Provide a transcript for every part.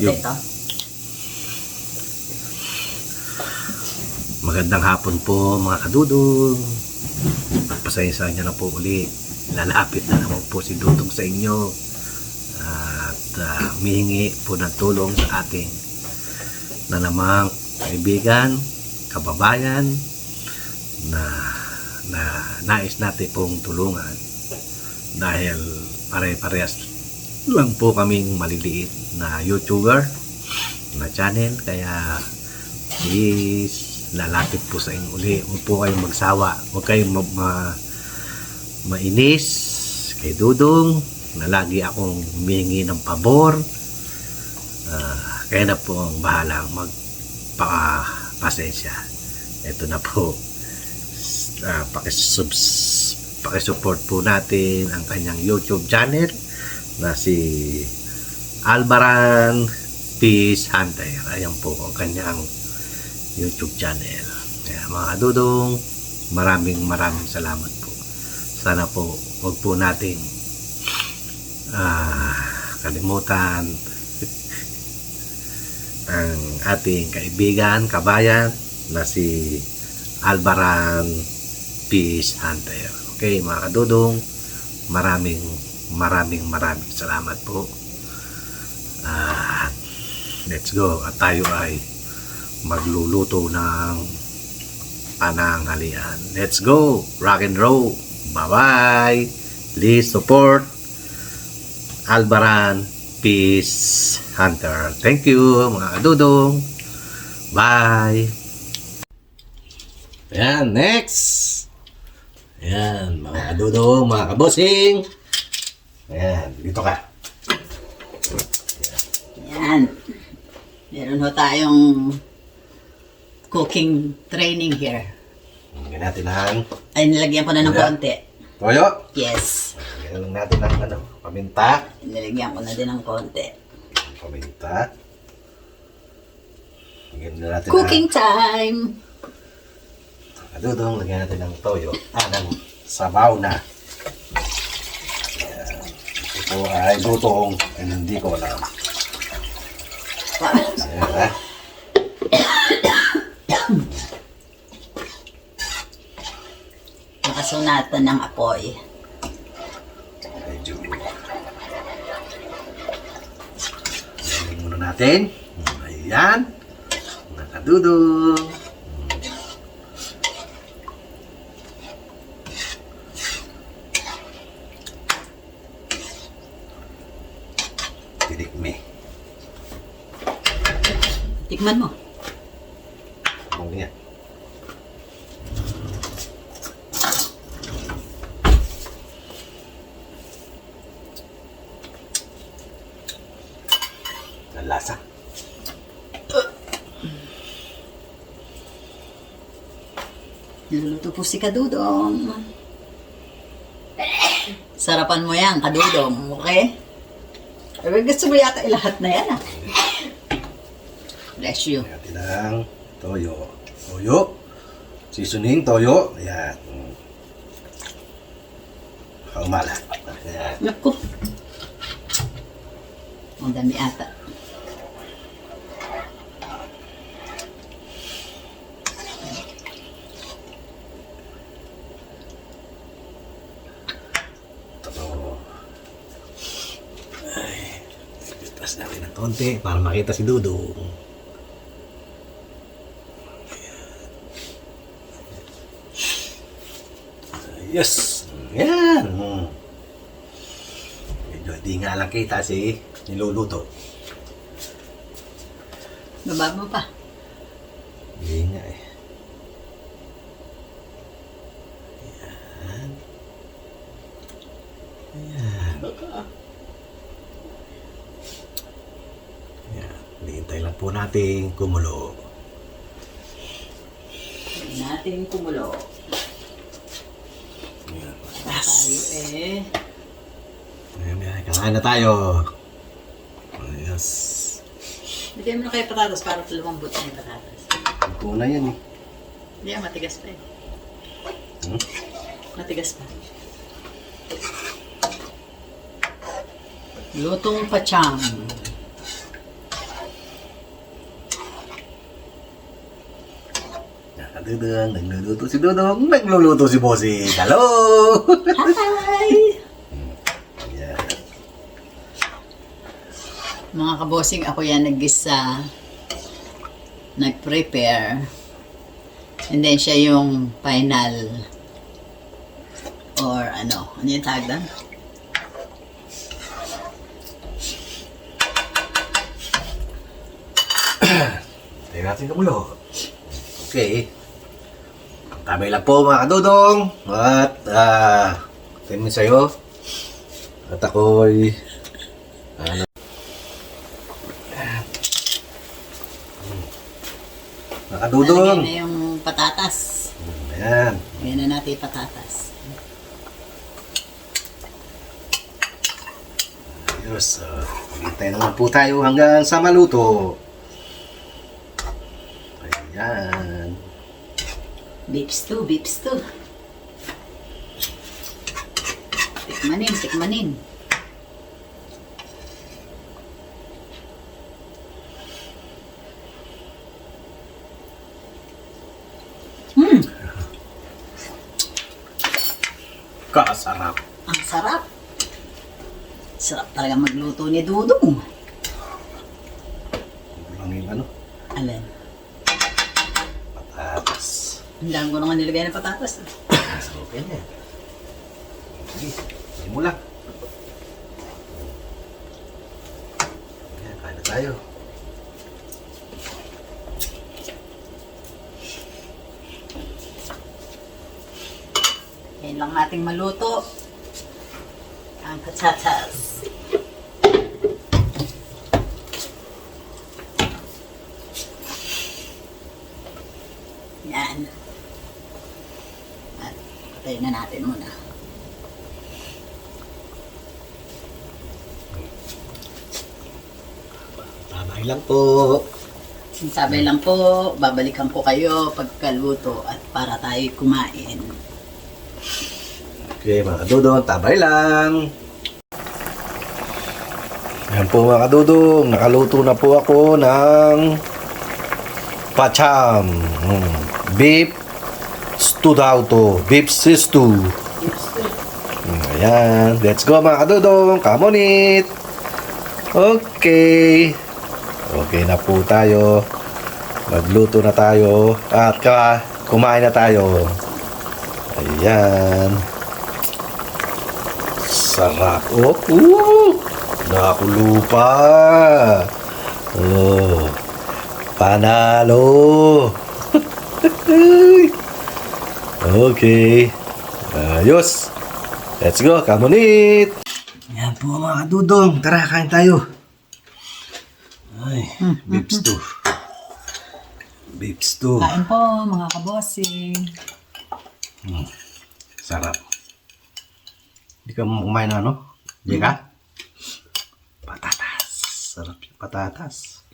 YouTube. Magandang hapon po mga kadudong. Pasensya niyo na po uli. Lalapit na naman po si Dudong sa inyo. At humihingi po ng tulong sa ating na namang kaibigan, kababayan na nais natin pong tulungan. Dahil pare-parehas lang po kaming maliliit na YouTuber na channel. Kaya please, lalapit po sa inyo uli. Huwag po kayong magsawa. Huwag kayong mainis kay Dudong na lagi akong humihingi ng pabor. Kaya na po ang bahalang magpakapasensya. Ito na po. Pakisupport po natin ang kanyang YouTube channel na si Albaran Peace Hunter. Ayan po ang kanyang YouTube channel. Kaya mga kadudong, maraming salamat po. Sana po huwag po nating kalimutan ang ating kaibigan, kabayan na si Albaran Peace Hunter. Okay mga kadudong, maraming salamat po. Let's go. At tayo ay magluluto ng pananghalian. Let's go! Rock and roll! Bye-bye! Please support Albaran Peace Hunter. Thank you mga kadudong. Bye! Ayan, next! Ayan, mga kadudong, mga kabosing. Ayan, dito ka. Ayan. Meron ho tayong cooking training here. Lagyan natin ng Ay, nilagyan ko na ng konti. toyo. Yes. Lagyan lang natin ng paminta. Nilagyan ko na din ng konti. Paminta. Lagyan na natin Cooking time! Kadudong, lagyan natin ng toyo. Ng sabaw na. Ayan. Ito ay lutong hindi ko alam. Ayan, Nakasunatan ng apoy. medyo lagyan muna natin. Ayan. Mga kadudong. Tinikme. Tikman mo. Ano yan? Ang lasa. Niluluto po si Kadudong. Sarapan mo yan, Kadudong. Okay? Pero gusto mo yata ilahat na yan, ah. Bless you. Lagyan natin ng toyo. Toyo. Seasoning, toyo. Ayan. Kaumala. Ayan. Naku. Ang dami ata. Itas natin ng konti para makita si Dudong. Yes! Yan! Medyo hindi nga lang kita si niluluto. Baba mo pa. Hindi nga eh. Ayan. Ayan. Ayan. Hintay lang po natin kumulo. Hindi natin kumulo. Ayan. Tayo eh. Ayan, ayan. Kakain na tayo. Yes. Bigyan mo na kayo patatas para lumambot na yung patatas. Ito na yan eh. Hindi, matigas pa eh. Hmm? Matigas pa. Lutong pacham. Dudong, nagluluto si Dudong, nagluluto si Bossing. Hello! Hi! Yan. Mga kabosing, ako yan naggisa, nag-prepare, and then siya yung final, or ano yung tawag doon? Tayo natin kumulo. Okay. Tabay lang po mga kadudong. At, tayo mo sa'yo. At ako'y, mga kadudong. Nalagay na yung patatas. Ayan. Lagyan na natin yung patatas. Ayos. Hintay naman po tayo hanggang sa maluto. Ayan. Beef stew, beef stew. Tikmanin, tikmanin. Kasarap. Ang sarap. Sarap talaga magluto ni Dudong. Ang yung ano, Alin? patatas. Ang dami ko naman nilagay ng patatas. Okay na yan. Sige, hindi mo lang. Ayan, kain na tayo. Yan lang nating maluto. Ang patatas. Yan. At patayin na natin muna. Tamay lang po. Sabay lang po, babalikan ko kayo pagkaluto at para tayo kumain. Okay, mga kadudong, tabay lang. Ayan po mga kadudong, nakaluto na po ako ng pacham. Beef stew daw to. Beef stew. Ayan, let's go mga kadudong. Come on it. Okay. Okay na po tayo. Magluto na tayo. At kumain na tayo. Ayan. Sarap. Oh, nakulo pa. Oh, panalo. Okay. Ayos. Let's go. Come on it. Yan po mga kadudong. Tara, kain tayo. Ay, beef stew. Beef stew. Kain po mga kabosing. Sarap. Hindi ka kumain na, ano? Hindi ka? Patatas. Sarap yung patatas.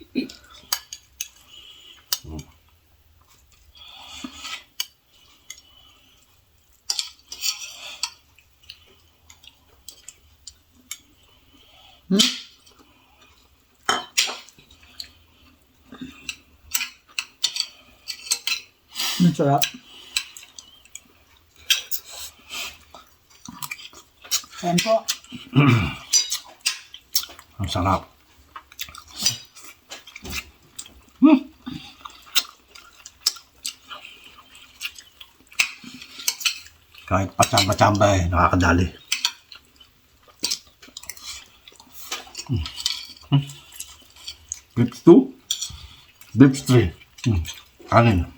Ang sarap. Kain po. Ang sarap. Kahit patsamba-tsamba nakakadali. Beef stew? Beef stew. Kanin.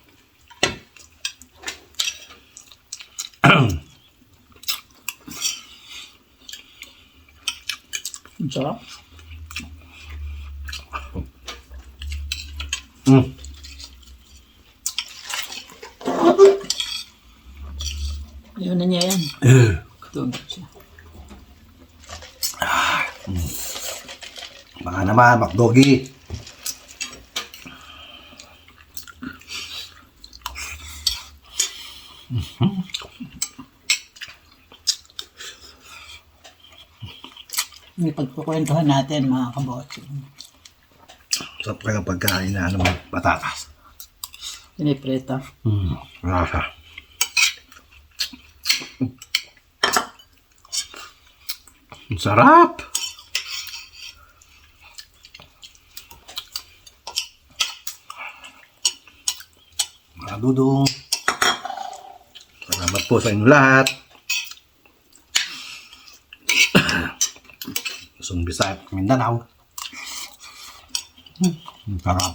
Ang sarap. Yun na niya yan. Tubig siya. Baka naman, McDoggy. May pagkukwentuhan natin mga kabosing. Sarap kaya pagkain na ano, patatas. Piniprito. Lasa. Ang sarap! Mga dudong. Salamat po sa inyo lahat. Luzon, Visayas, Mindanao. Ang sarap.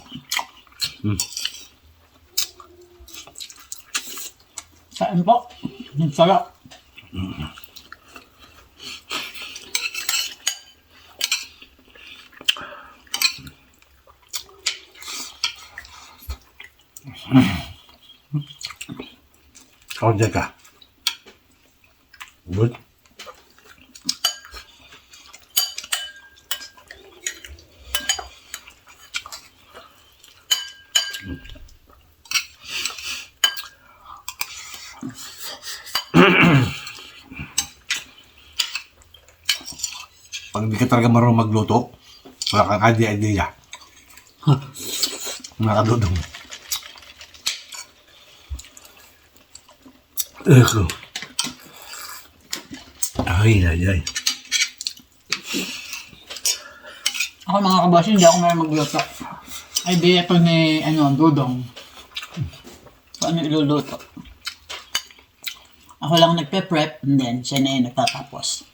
Saan po? Ang sarap. Kau jaga. Good. Pag hindi ka talaga marunong magluto, wala kang idea. Nakadudong. Eko. Ay. Ako mga kaboss, hindi ako meron magluto. Idea to ni, Dudong. So, ano iluluto? Ako lang nagpe-prep, and then siya na yung nagtatapos.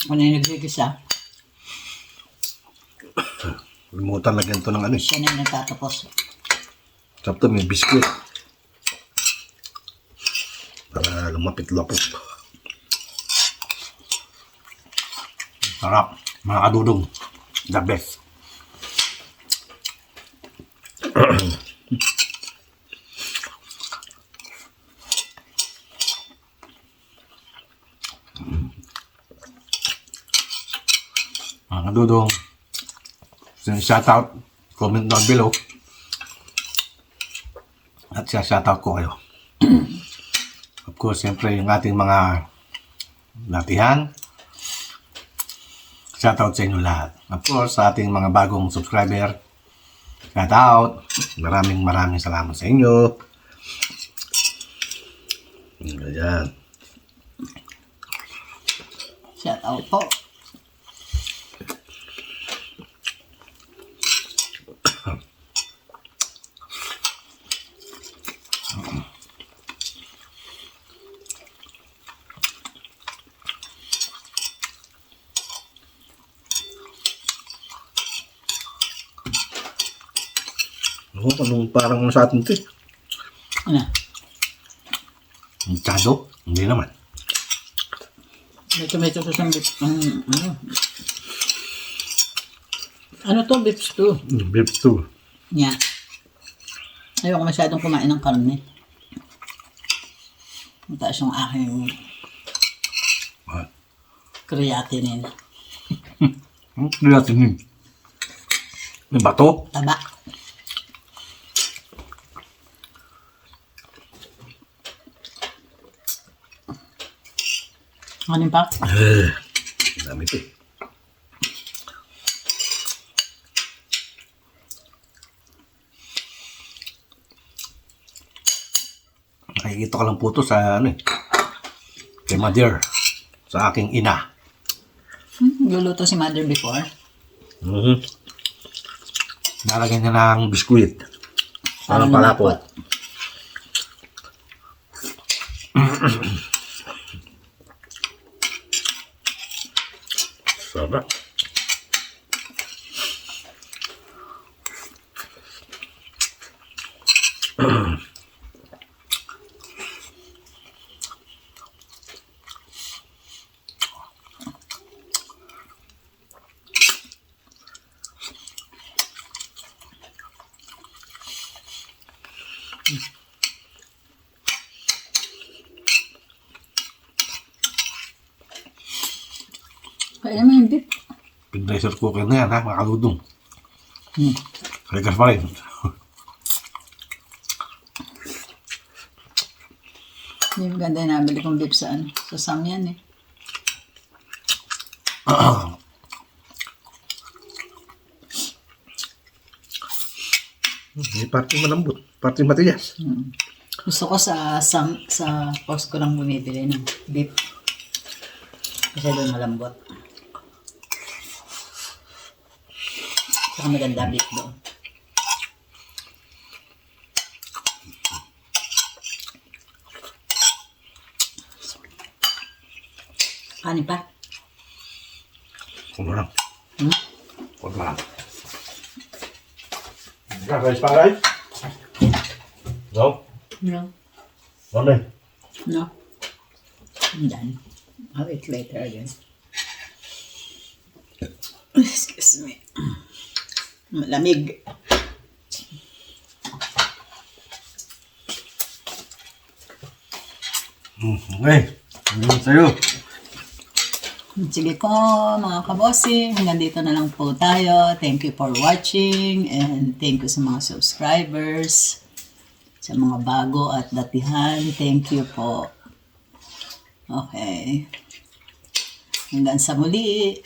Ako na yung nagbigisa, Limutan lagyan to ng ano eh. siya na yung nagtatapos. Sarap to, may biskuit. Para lumapit-lapot. Sarap. Mga kadudong. The best. Mga kadudong. Shout out. Comment down below. At shout out ko kayo. Of course, siyempre yung ating mga latihan. Shout out sa inyo lahat. Of course, sa ating mga bagong subscriber. Shout out. Maraming salamat sa inyo. Ayan. Shout out po. Oo, anong parang sa atin ito eh. Ano? Masyado? Hindi naman. May tomato sauce ang beef. Ano to? Beef stew. Beef stew. Yeah. Ayoko masyadong kumain ng karne. Mataas yung aking What? creatinine. Hindi natin yun. May bato? Taba. Ano pa? Dami ito eh. Nakikita ko lang po ito sa ano eh. Kay Mother. Sa aking ina. Luluto si mother before. Nalagyan niya ng biskuit. Parang lumapot. palapot. Sarap. Kaya naman yung beef. Pin-pressure cooker na yan ha, mga kaludong. Hmm. Kaligas pa rin. Hindi maganda yung nabili kong beef sa sa Samyan eh. May parte malambot, parte matigas. Gusto ko sa Costco lang bumibili ng beef. Kasi doon malambot. Saka maganda beef doon. Kanin pa? Huwag mo lang. Hmm? Huwag mo lang. Guys, pa guys? No? No. Okay. No. I'm done. I'll eat later again. Excuse me. Malamig. Okay. Ano sa'yo? Sige po mga kabossing, hanggang dito na lang po tayo. Thank you for watching and thank you sa mga subscribers, sa mga bago at datihan. Thank you po. Okay. Hanggang sa muli.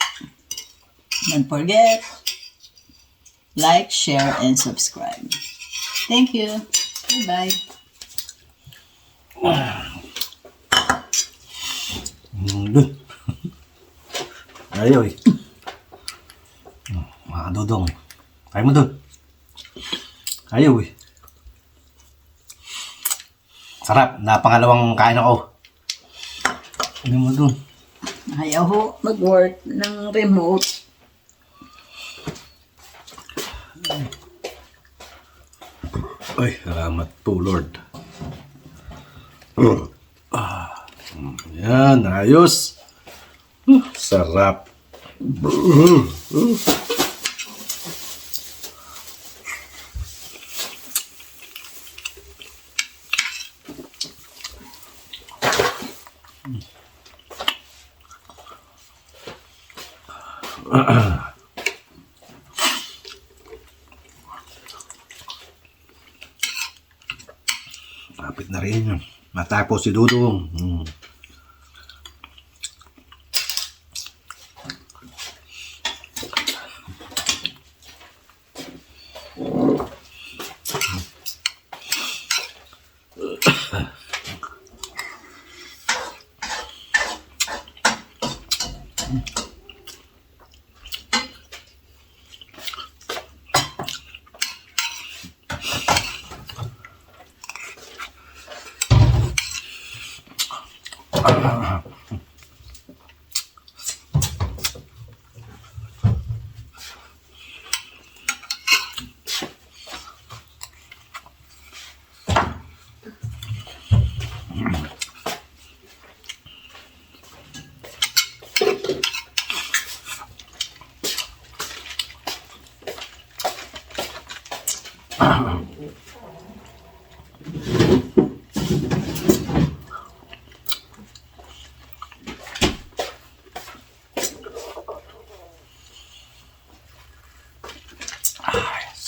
Don't forget, like, share, and subscribe. Thank you. Bye-bye. Dun. Ayaw eh. Mga kadudong. Kaya mo dun. Ayaw eh. Sarap. Napangalawang kain ako. Ano mo dun? Ayaw ho mag-work ng remote. Ay, salamat po Lord. Yan, ayos. Sarap. Kapit na rin. Matapos si Dudong.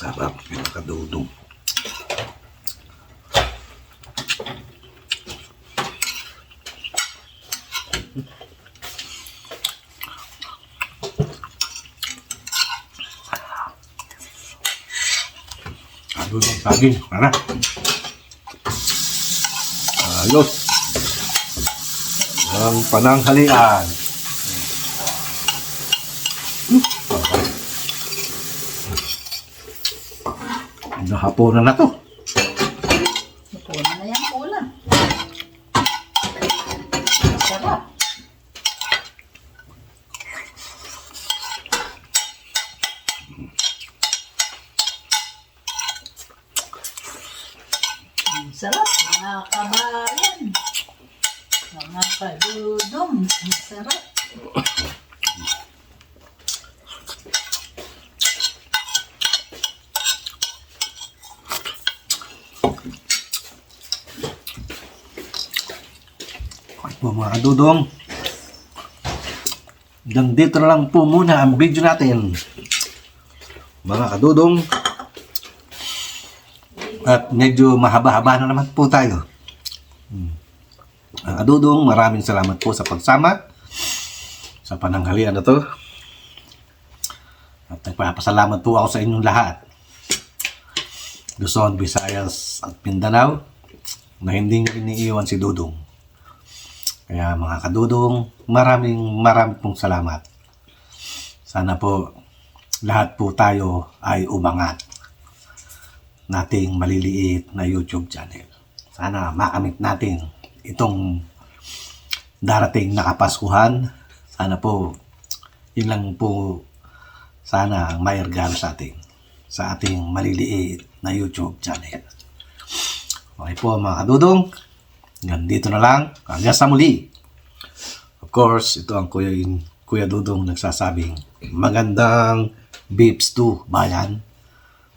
Sarap yung kadudong. Kadudong saging. Para. Ayos. Ang pananghalian. Nahaponan na to. Napunan na yan ulam. Sarap. Ang sarap, mga kabayan. Mga kadudong. Ang sarap. Mga kadudong, hanggang dito na lang po muna ang video natin. Mga kadudong, at medyo mahaba-haba na naman po tayo. Mga kadudong, maraming salamat po sa pagsama sa pananghalian na to. At nagpapasalamat po ako sa inyong lahat. Luzon, Visayas at Mindanao na hindi nyo iniiwan si Dudong. Kaya mga kadudong, maraming pong salamat. Sana po lahat po tayo ay umangat nating maliliit na YouTube channel. Sana makamit natin itong darating na Kapaskuhan. Sana po, yun lang po sana ang may regalo sa atin, sa ating maliliit na YouTube channel. Okay po mga kadudong, dito na lang, hanggang sa muli. Of course, ito ang Kuya Dudong nagsasabing magandang Beeps to bayan.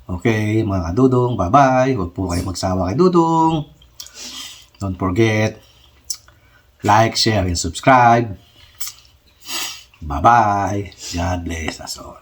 Okay mga kadudong, bye-bye. Huwag po kayo magsawa kay Dudong. Don't forget, like, share, and subscribe. Bye-bye. God bless us all.